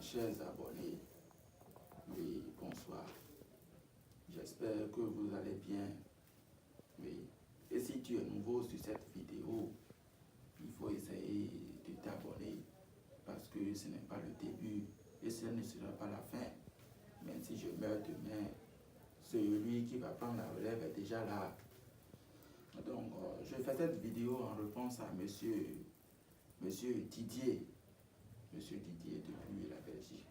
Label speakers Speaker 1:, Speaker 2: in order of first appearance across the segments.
Speaker 1: chers abonnés, oui, bonsoir. J'espère que vous allez bien. Oui. Et si tu es nouveau sur cette vidéo, il faut essayer de t'abonner parce que ce n'est pas le début et ce ne sera pas la fin. Même si je meurs demain, celui qui va prendre la relève est déjà là. Donc, je fais cette vidéo en réponse à monsieur Didier. Monsieur Didier depuis la Belgique.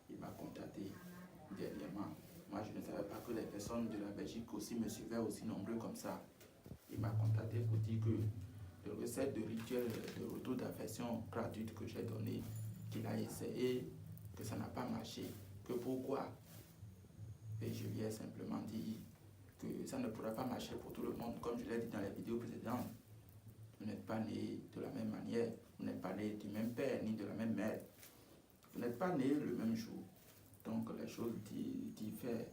Speaker 1: Il m'a contacté dernièrement. Moi, je ne savais pas que les personnes de la Belgique aussi me suivaient aussi nombreux comme ça. Il m'a contacté pour dire que les recettes de rituel de retour d'affection gratuite que j'ai donné, qu'il a essayé, que ça n'a pas marché. Que pourquoi? Et je lui ai simplement dit que ça ne pourra pas marcher pour tout le monde, comme je l'ai dit dans les vidéos précédentes. Vous n'êtes pas né de la même manière, vous n'êtes pas né du même père ni de la même mère. Vous n'êtes pas né le même jour. Donc les choses diffèrent.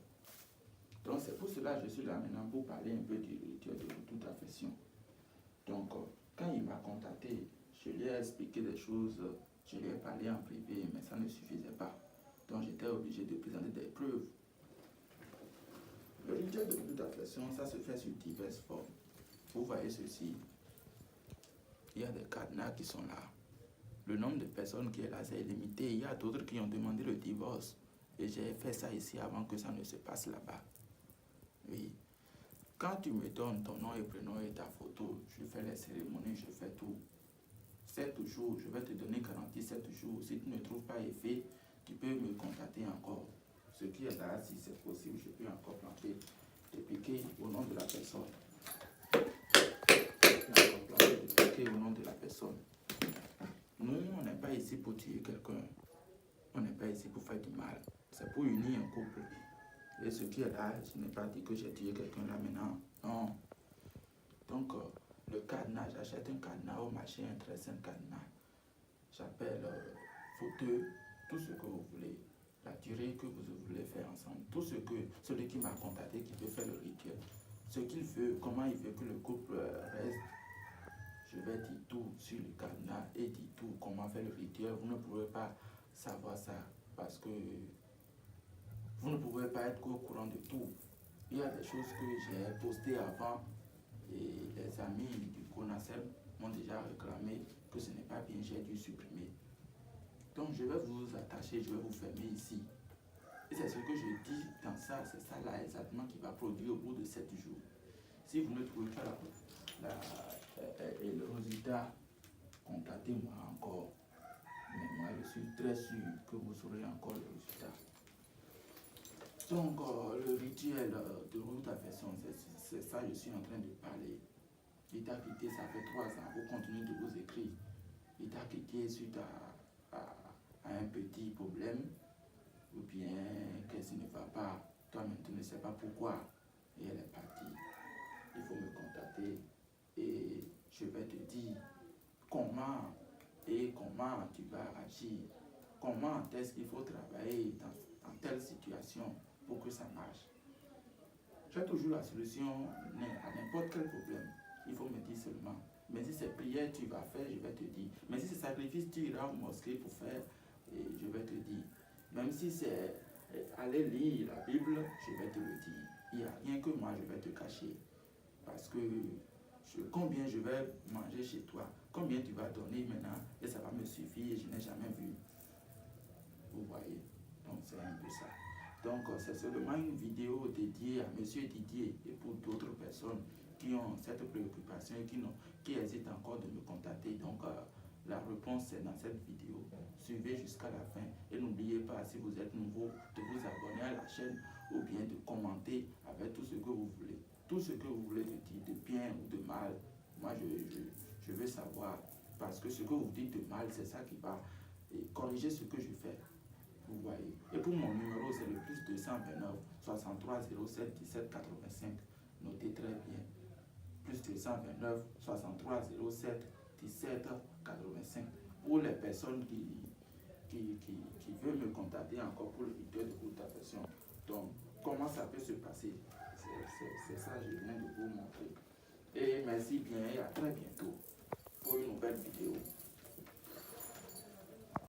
Speaker 1: Donc c'est pour cela que je suis là maintenant pour parler un peu du rituel de retour d'affection. Donc quand il m'a contacté, je lui ai expliqué des choses, je lui ai parlé en privé, mais ça ne suffisait pas. Donc j'étais obligé de présenter des preuves. Le rituel de retour d'affection, ça se fait sur diverses formes. Vous voyez ceci. Il y a des cadenas qui sont là. Le nombre de personnes qui est là, c'est limité. Il y a d'autres qui ont demandé le divorce. Et j'ai fait ça ici avant que ça ne se passe là-bas. Oui. Quand tu me donnes ton nom et prénom et ta photo, je fais les cérémonies, je fais tout. 7 jours, je vais te donner garantie 7 jours. Si tu ne trouves pas effet, tu peux me contacter encore. Ce qui est là, si c'est possible, je peux encore planter, te piquer au nom de la personne. Au nom de la personne. Nous, on n'est pas ici pour tuer quelqu'un. On n'est pas ici pour faire du mal. C'est pour unir un couple. Et ce qui est là, je n'ai pas dit que j'ai tué quelqu'un là maintenant. Non. Donc, le cadenas, j'achète un cadenas au marché, un très simple cadenas. J'appelle fauteuil, tout ce que vous voulez. La durée que vous voulez faire ensemble. Tout ce que celui qui m'a contacté, qui veut faire le rituel. Ce qu'il veut, comment il veut que le couple reste. Je vais dire tout sur le cadenas et dire tout comment faire le rituel. Vous ne pouvez pas savoir ça parce que vous ne pouvez pas être au courant de tout. Il y a des choses que j'ai postées avant et les amis du CONASEM m'ont déjà réclamé que ce n'est pas bien, j'ai dû supprimer. Donc je vais vous attacher, je vais vous fermer ici. Et c'est ce que je dis dans ça, c'est ça là exactement qui va produire au bout de 7 jours. Si vous ne trouvez pas le résultat, contactez-moi encore. Mais moi, je suis très sûr que vous aurez encore le résultat. Donc, le rituel de retour d'affection, c'est ça que je suis en train de parler. Il t'a quitté, ça fait 3 ans, vous continuez de vous écrire. Il t'a quitté suite à un petit problème, ou bien qu'elle ne va pas. Toi-même, tu ne sais pas pourquoi. Et elle est partie. Il faut me contacter et je vais te dire comment tu vas agir, comment est-ce qu'il faut travailler dans telle situation pour que ça marche. J'ai toujours la solution à n'importe quel problème. Il faut me dire seulement. Mais si c'est prière tu vas faire, je vais te dire. Mais si c'est sacrifice, tu iras au mosquée pour faire, et je vais te dire. Même si c'est aller lire la Bible, je vais te le dire. Il n'y a rien que moi, je vais te cacher. Parce que combien je vais manger chez toi, combien tu vas donner maintenant, et ça va me suffire, je n'ai jamais vu. Vous voyez, donc c'est un peu ça. Donc c'est seulement une vidéo dédiée à monsieur Didier et pour d'autres personnes qui ont cette préoccupation et qui hésitent encore de me contacter. Donc la réponse est dans cette vidéo. Suivez jusqu'à la fin et n'oubliez pas, si vous êtes nouveau, de vous abonner à la chaîne ou bien de commenter avec tout ce que vous voulez. Tout ce que vous voulez dire, de bien ou de mal, moi je veux savoir. Parce que ce que vous dites de mal, c'est ça qui va corriger ce que je fais. Vous voyez. Et pour mon numéro, c'est le plus 229 63 07 17 85. Notez très bien. Plus 229 63 07 17 85. Pour les personnes qui veulent me contacter encore pour le rituel de retour d'affection. Donc, comment ça peut se passer? C'est ça que je viens de vous montrer. Et merci bien et à très bientôt pour une nouvelle vidéo.